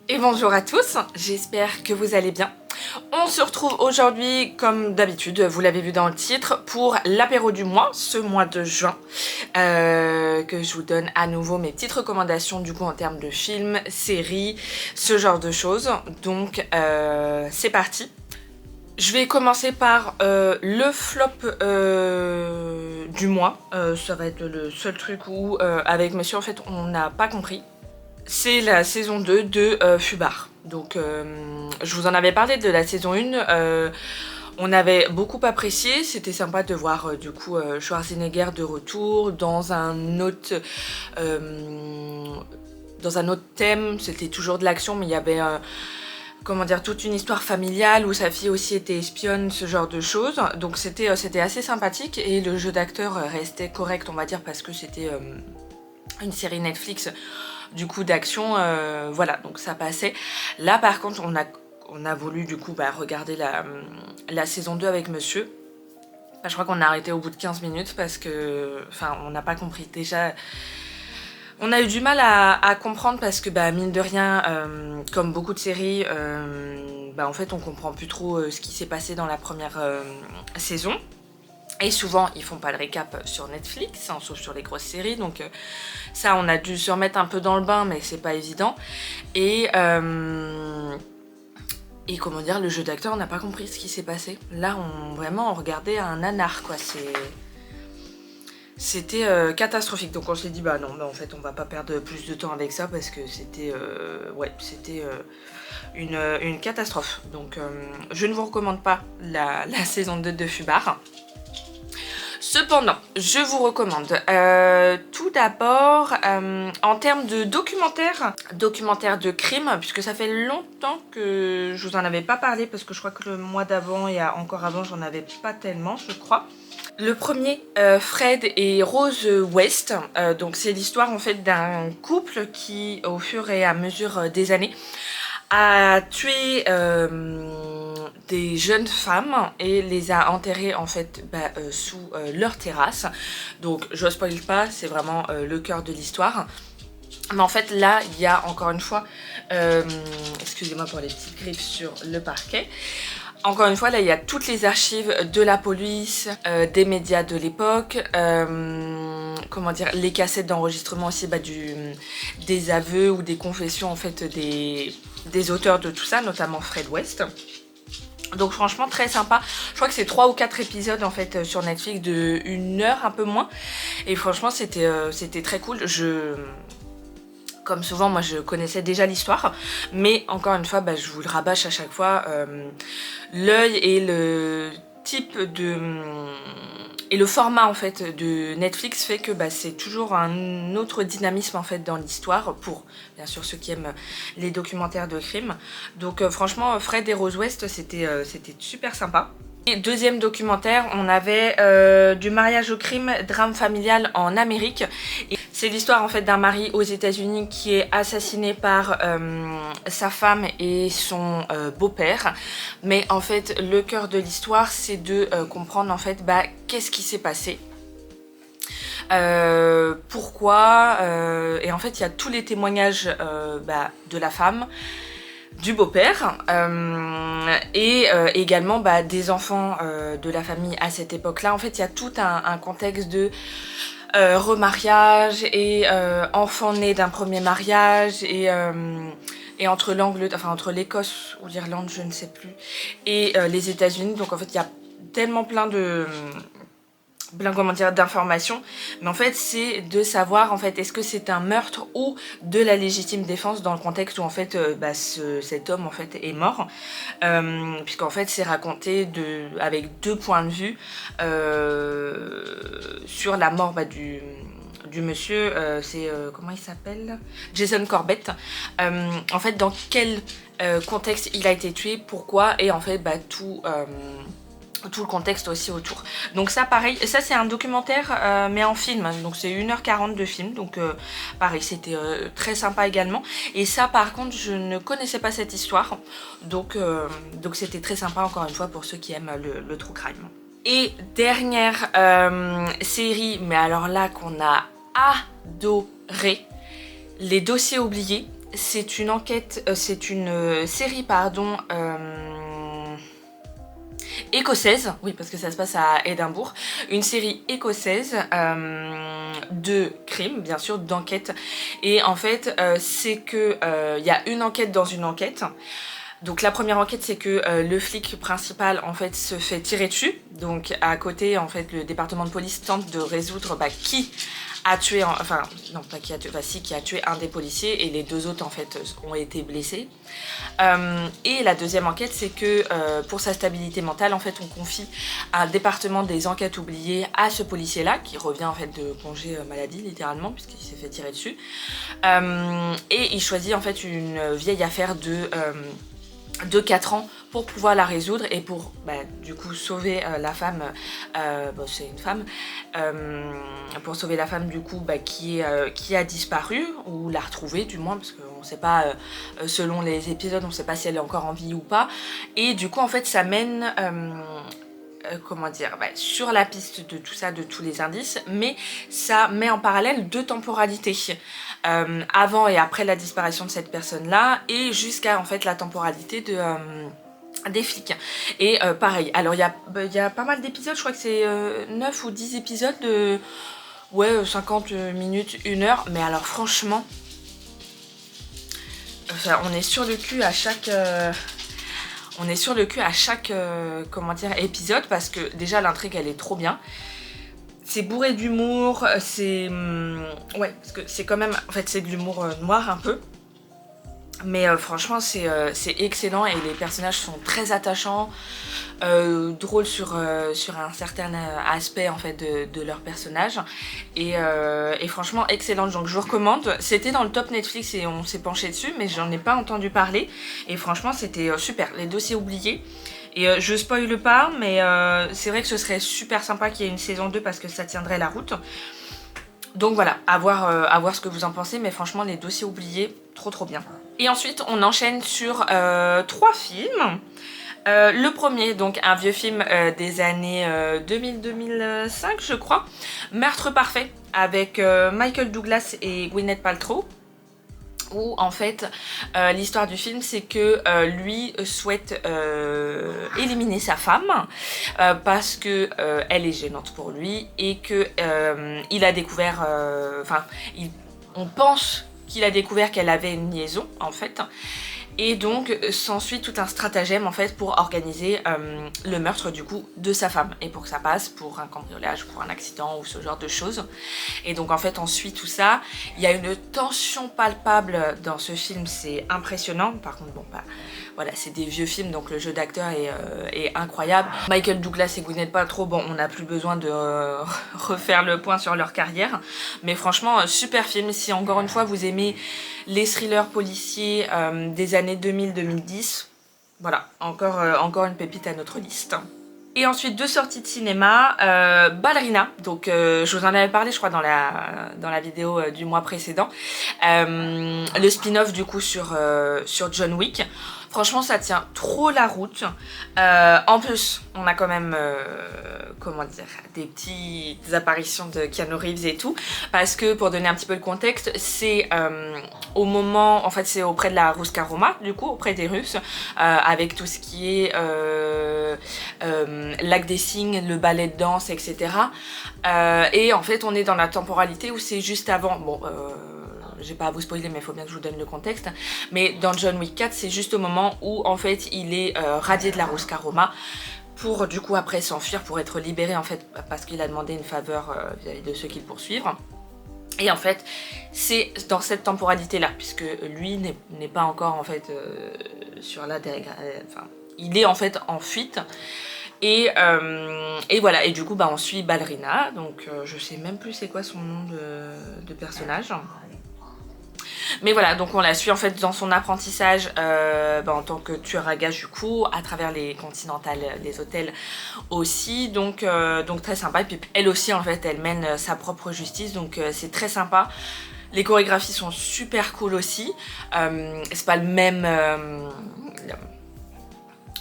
Et bonjour à tous, j'espère que vous allez bien. On se retrouve aujourd'hui, comme d'habitude, vous l'avez vu dans le titre, pour l'apéro du mois, ce mois de juin, que je vous donne à nouveau mes petites recommandations du coup en termes de films, séries, ce genre de choses. Donc c'est parti. Je vais commencer par le flop du mois. Ça va être le seul truc où, avec monsieur, en fait, on n'a pas compris. C'est la saison 2 de Fubar. Donc je vous en avais parlé de la saison 1. On avait beaucoup apprécié, c'était sympa de voir du coup Schwarzenegger de retour dans un autre thème. C'était toujours de l'action, mais il y avait comment dire, toute une histoire familiale où sa fille aussi était espionne, ce genre de choses. Donc c'était assez sympathique et le jeu d'acteur restait correct, on va dire, parce que c'était une série Netflix du coup d'action, voilà, donc ça passait. Là par contre on a voulu du coup regarder la saison 2 avec monsieur. Je crois qu'on a arrêté au bout de 15 minutes parce que, enfin, on n'a pas compris. Déjà, on a eu du mal à comprendre parce que mine de rien, comme beaucoup de séries, en fait on comprend plus trop ce qui s'est passé dans la première saison. Et souvent, ils font pas le récap sur Netflix, hein, sauf sur les grosses séries. Donc ça, on a dû se remettre un peu dans le bain, mais c'est pas évident. Et comment dire, le jeu d'acteur, on n'a pas compris ce qui s'est passé. Là, on regardait un nanar, quoi. C'était catastrophique. Donc on s'est dit, non, en fait, on va pas perdre plus de temps avec ça parce que c'était une catastrophe. Donc je ne vous recommande pas la saison 2 de Fubar. Cependant, je vous recommande tout d'abord en termes de documentaire de crime, puisque ça fait longtemps que je vous en avais pas parlé parce que je crois que le mois d'avant et encore avant j'en avais pas tellement, je crois. Le premier, Fred et Rose West, donc c'est l'histoire en fait d'un couple qui au fur et à mesure des années a tué des jeunes femmes et les a enterrées en fait sous leur terrasse. Donc je spoil pas, c'est vraiment le cœur de l'histoire. Mais en fait là il y a encore une fois, excusez-moi pour les petites griffes sur le parquet. Encore une fois, là, il y a toutes les archives de la police, des médias de l'époque, comment dire, les cassettes d'enregistrement aussi des aveux ou des confessions en fait des auteurs de tout ça, notamment Fred West. Donc franchement très sympa. Je crois que c'est 3 ou 4 épisodes en fait sur Netflix de 1 heure, un peu moins. Et franchement c'était très cool. Comme souvent, moi je connaissais déjà l'histoire, mais encore une fois, je vous le rabâche à chaque fois. L'œil et le type et le format en fait de Netflix fait que c'est toujours un autre dynamisme en fait dans l'histoire pour bien sûr ceux qui aiment les documentaires de crime. Donc franchement, Fred et Rose West, c'était super sympa. Et deuxième documentaire, on avait du mariage au crime, drame familial en Amérique. C'est l'histoire en fait d'un mari aux États-Unis qui est assassiné par sa femme et son beau-père. Mais en fait, le cœur de l'histoire, c'est de comprendre en fait qu'est-ce qui s'est passé. Pourquoi et en fait, il y a tous les témoignages de la femme, du beau-père et également des enfants de la famille à cette époque-là. En fait, il y a tout un contexte de remariage et enfants nés d'un premier mariage et entre entre l'Écosse ou l'Irlande, je ne sais plus, et les États-Unis. Donc en fait, il y a tellement plein d'informations, mais en fait c'est de savoir en fait est-ce que c'est un meurtre ou de la légitime défense dans le contexte où en fait cet homme en fait est mort, puisqu'en fait c'est raconté avec 2 points de vue sur la mort du monsieur, comment il s'appelle, Jason Corbett, en fait dans quel contexte il a été tué, pourquoi, et en fait tout le contexte aussi autour. Donc ça pareil, ça c'est un documentaire mais en film, donc c'est 1h40 de film, donc pareil c'était très sympa également. Et ça par contre je ne connaissais pas cette histoire, donc c'était très sympa encore une fois pour ceux qui aiment le true crime. Et dernière série, mais alors là qu'on a adoré, Les Dossiers oubliés. c'est une enquête, c'est une série, pardon, écossaise, oui parce que ça se passe à Édimbourg, une série écossaise de crime, bien sûr, d'enquête. Et en fait, c'est que y a une enquête dans une enquête. Donc la première enquête, c'est que le flic principal en fait se fait tirer dessus. Donc à côté, en fait, le département de police tente de résoudre qui a tué, enfin non pas qui a tué, si qui a tué un des policiers, et les deux autres en fait ont été blessés. Et la deuxième enquête, c'est que pour sa stabilité mentale, en fait, on confie un département des enquêtes oubliées à ce policier-là, qui revient en fait de congé maladie littéralement, puisqu'il s'est fait tirer dessus. Et il choisit en fait une vieille affaire de 4 ans pour pouvoir la résoudre et pour du coup sauver la femme, bon, c'est une femme, pour sauver la femme du coup qui a disparu, ou la retrouver du moins, parce qu'on sait pas, selon les épisodes, on sait pas si elle est encore en vie ou pas. Et du coup en fait ça mène comment dire, sur la piste de tout ça, de tous les indices, mais ça met en parallèle deux temporalités, avant et après la disparition de cette personne-là, et jusqu'à en fait la temporalité des flics. Et pareil, alors il y a pas mal d'épisodes, je crois que c'est 9 ou 10 épisodes de 50 minutes, 1 heure, mais alors franchement, enfin, on est sur le cul à chaque... On est sur le cul à chaque comment dire, épisode, parce que déjà l'intrigue elle est trop bien. C'est bourré d'humour, c'est... ouais, parce que c'est quand même... En fait c'est de l'humour noir un peu. Mais franchement c'est excellent, et les personnages sont très attachants, drôles sur un certain aspect en fait de leur personnage, et franchement excellent. Donc je vous recommande. C'était dans le top Netflix et on s'est penché dessus, mais j'en ai pas entendu parler, et franchement c'était super. Les dossiers oubliés, et je spoile pas, mais c'est vrai que ce serait super sympa qu'il y ait une saison 2 parce que ça tiendrait la route. Donc voilà, à voir ce que vous en pensez, mais franchement les dossiers oubliés, trop bien. Et ensuite on enchaîne sur 3 films. Le premier, donc un vieux film des années 2000-2005 je crois, Meurtre parfait, avec Michael Douglas et Gwyneth Paltrow. Où en fait l'histoire du film c'est que lui souhaite éliminer sa femme parce que elle est gênante pour lui, et que il a découvert, on pense qu'il a découvert qu'elle avait une liaison en fait, et donc s'ensuit tout un stratagème en fait pour organiser le meurtre du coup de sa femme, et pour que ça passe pour un cambriolage, pour un accident ou ce genre de choses. Et donc en fait on suit tout ça. Il y a une tension palpable dans ce film, c'est impressionnant. Par contre bon voilà, c'est des vieux films, donc le jeu d'acteur est incroyable. Michael Douglas et Gwyneth Paltrow, bon on n'a plus besoin de refaire le point sur leur carrière, mais franchement super film. Si encore une fois vous aimez les thrillers policiers des années 2000-2010, voilà, encore une pépite à notre liste. Et ensuite, 2 sorties de cinéma, Ballerina, donc je vous en avais parlé je crois dans la vidéo du mois précédent, le spin-off du coup sur John Wick. Franchement ça tient trop la route, en plus on a quand même comment dire, des petites apparitions de Keanu Reeves et tout, parce que pour donner un petit peu le contexte, c'est au moment, en fait c'est auprès de la Ruska Roma, du coup auprès des Russes, avec tout ce qui est lac des Cygnes, le ballet de danse, etc. Et en fait on est dans la temporalité où c'est juste avant, bon j'ai pas à vous spoiler mais il faut bien que je vous donne le contexte, mais dans John Wick 4 c'est juste au moment où en fait il est radié de la Ruska Roma pour du coup après s'enfuir, pour être libéré en fait, parce qu'il a demandé une faveur vis-à-vis de ceux qui le poursuivent. Et en fait c'est dans cette temporalité là, puisque lui n'est pas encore en fait sur la enfin il est en fait en fuite. Et voilà, et du coup on suit Ballerina, donc je sais même plus c'est quoi son nom de personnage. Mais voilà, donc on la suit en fait dans son apprentissage en tant que tueur à gages du coup, à travers les continentales, les hôtels aussi, donc très sympa. Et puis elle aussi en fait elle mène sa propre justice, donc c'est très sympa. Les chorégraphies sont super cool aussi, c'est pas le même...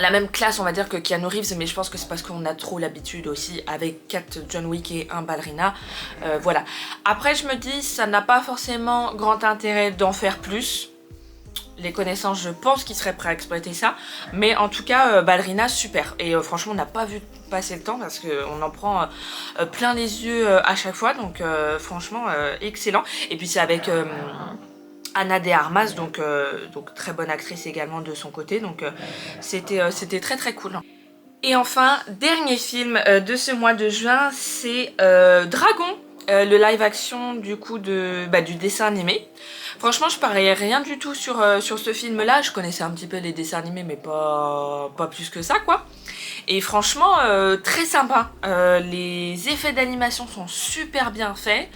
la même classe on va dire que Keanu Reeves, mais je pense que c'est parce qu'on a trop l'habitude aussi avec 4 John Wick et 1 Ballerina, voilà. Après je me dis ça n'a pas forcément grand intérêt d'en faire plus, les connaissances, je pense qu'ils seraient prêts à exploiter ça. Mais en tout cas, Ballerina, super. Et franchement, on n'a pas vu passer le temps parce qu'on en prend plein les yeux à chaque fois. Donc franchement, excellent. Et puis c'est avec Ana de Armas, donc très bonne actrice également de son côté. Donc c'était très très cool. Et enfin, dernier film de ce mois de juin, c'est Dragon. Le live action du coup du dessin animé. Franchement, je parlais rien du tout sur ce film là, je connaissais un petit peu les dessins animés mais pas plus que ça quoi. Et franchement très sympa, les effets d'animation sont super bien faits.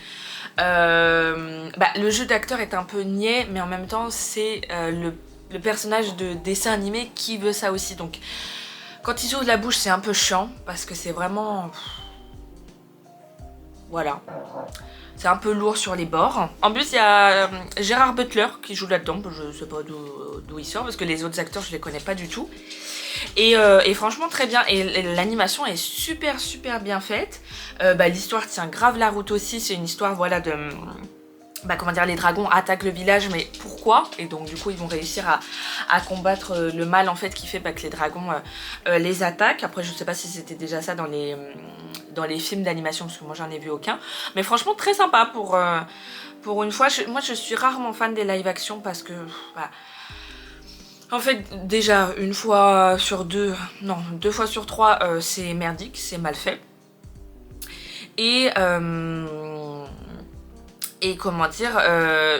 Le jeu d'acteur est un peu niais mais en même temps c'est le personnage de dessin animé qui veut ça aussi, donc quand ils ouvrent la bouche c'est un peu chiant parce que c'est vraiment... Voilà, c'est un peu lourd sur les bords. En plus il y a Gérard Butler qui joue là-dedans, je sais pas d'où il sort parce que les autres acteurs je les connais pas du tout. Et franchement très bien, et l'animation est super bien faite. L'histoire tient grave la route aussi, c'est une histoire voilà de... comment dire, les dragons attaquent le village, mais pourquoi? Et donc du coup ils vont réussir à combattre le mal en fait qui fait que les dragons les attaquent. Après je sais pas si c'était déjà ça dans les films d'animation parce que moi j'en ai vu aucun. Mais franchement très sympa pour une fois. Moi je suis rarement fan des live action parce que... En fait déjà une fois sur deux, non 2 fois sur 3 c'est merdique, c'est mal fait. Et comment dire,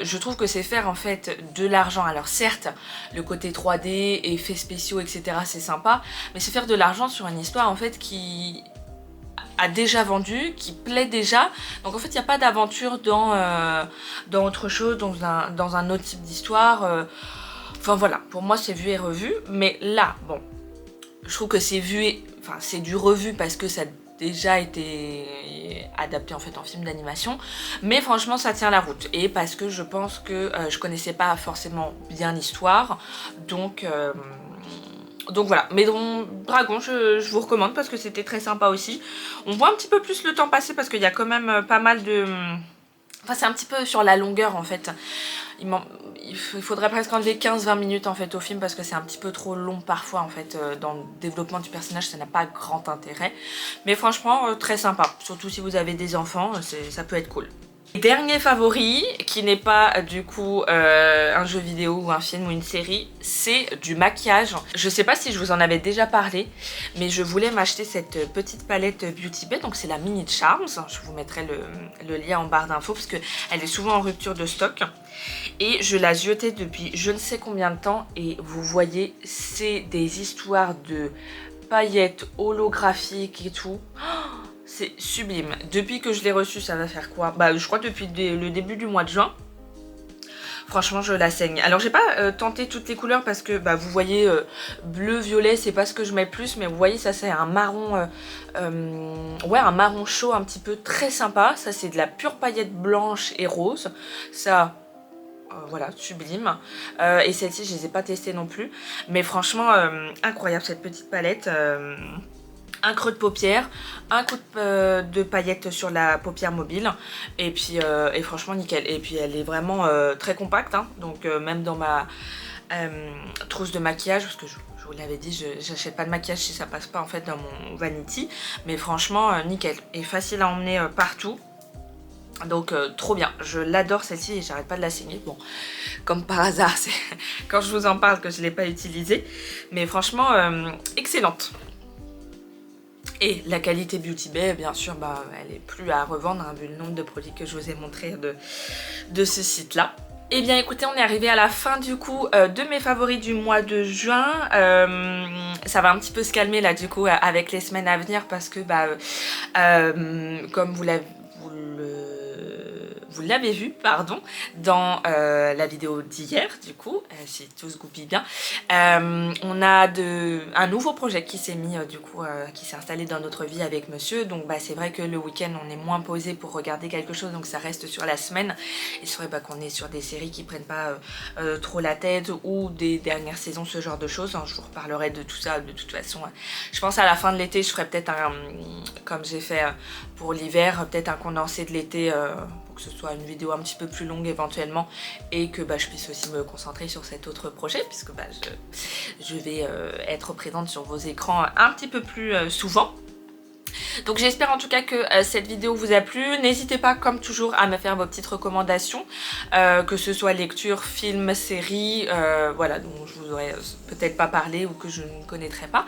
je trouve que c'est faire en fait de l'argent. Alors certes, le côté 3D, effets spéciaux, etc. c'est sympa, mais c'est faire de l'argent sur une histoire en fait qui a déjà vendu, qui plaît déjà. Donc en fait il n'y a pas d'aventure dans autre chose, dans un autre type d'histoire. Enfin voilà, pour moi c'est vu et revu. Mais là, bon, je trouve que c'est vu et... Enfin c'est du revu parce que ça déjà été adapté en fait en film d'animation, mais franchement ça tient la route, et parce que je pense que je connaissais pas forcément bien l'histoire, donc voilà. Mais Dragon je vous recommande parce que c'était très sympa aussi. On voit un petit peu plus le temps passer parce qu'il y a quand même pas mal de... Enfin c'est un petit peu sur la longueur en fait. Il faudrait presque enlever 15-20 minutes en fait au film parce que c'est un petit peu trop long parfois en fait dans le développement du personnage, ça n'a pas grand intérêt. Mais franchement très sympa, surtout si vous avez des enfants, ça peut être cool. Dernier favori, qui n'est pas du coup un jeu vidéo ou un film ou une série, c'est du maquillage. Je sais pas si je vous en avais déjà parlé, mais je voulais m'acheter cette petite palette Beauty Bay, donc c'est la Mini Charms. Je vous mettrai le lien en barre d'infos parce qu'elle est souvent en rupture de stock. Et je la jetais depuis je ne sais combien de temps, et vous voyez, c'est des histoires de paillettes holographiques et tout. C'est sublime. Depuis que je l'ai reçue, ça va faire quoi? Je crois depuis le début du mois de juin. Franchement, je la saigne. Alors, j'ai pas tenté toutes les couleurs parce que vous voyez, bleu, violet, c'est pas ce que je mets plus. Mais vous voyez, ça c'est un marron, ouais, un marron chaud un petit peu très sympa. Ça, c'est de la pure paillette blanche et rose. Ça... voilà, sublime. Et celle-ci, je les ai pas testées non plus. Mais franchement, incroyable cette petite palette. Un creux de paupière, un coup de paillettes sur la paupière mobile, et puis et franchement nickel. Et puis elle est vraiment très compacte, hein, donc même dans ma trousse de maquillage, parce que je vous l'avais dit, j'achète pas de maquillage si ça passe pas en fait dans mon vanity, mais franchement nickel et facile à emmener partout. Donc trop bien, je l'adore celle-ci et j'arrête pas de la saigner. Bon, comme par hasard, c'est quand je vous en parle que je l'ai pas utilisée, mais franchement excellente. Et la qualité Beauty Bay, bien sûr, elle est plus à revendre, hein, vu le nombre de produits que je vous ai montré de ce site-là. Et bien écoutez, on est arrivé à la fin du coup de mes favoris du mois de juin. Ça va un petit peu se calmer là du coup avec les semaines à venir parce que comme vous l'avez vu, pardon, dans la vidéo d'hier, du coup, si tout se goupille bien, on a un nouveau projet qui s'est mis, du coup, qui s'est installé dans notre vie avec monsieur. Donc c'est vrai que le week-end, on est moins posé pour regarder quelque chose, donc ça reste sur la semaine. Et c'est vrai qu'on est sur des séries qui prennent pas trop la tête, ou des dernières saisons, ce genre de choses. Hein. Je vous reparlerai de tout ça de toute façon. Je pense à la fin de l'été, je ferai peut-être comme j'ai fait pour l'hiver, peut-être un condensé de l'été pour que ce soit une vidéo un petit peu plus longue éventuellement et que je puisse aussi me concentrer sur cet autre projet puisque je vais être présente sur vos écrans un petit peu plus souvent. Donc j'espère en tout cas que cette vidéo vous a plu. N'hésitez pas comme toujours à me faire vos petites recommandations, que ce soit lecture, film, série, voilà, dont je vous aurais peut-être pas parlé ou que je ne connaîtrais pas.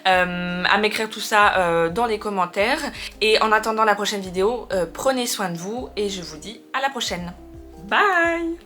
À m'écrire tout ça dans les commentaires. Et en attendant la prochaine vidéo, prenez soin de vous et je vous dis à la prochaine. Bye!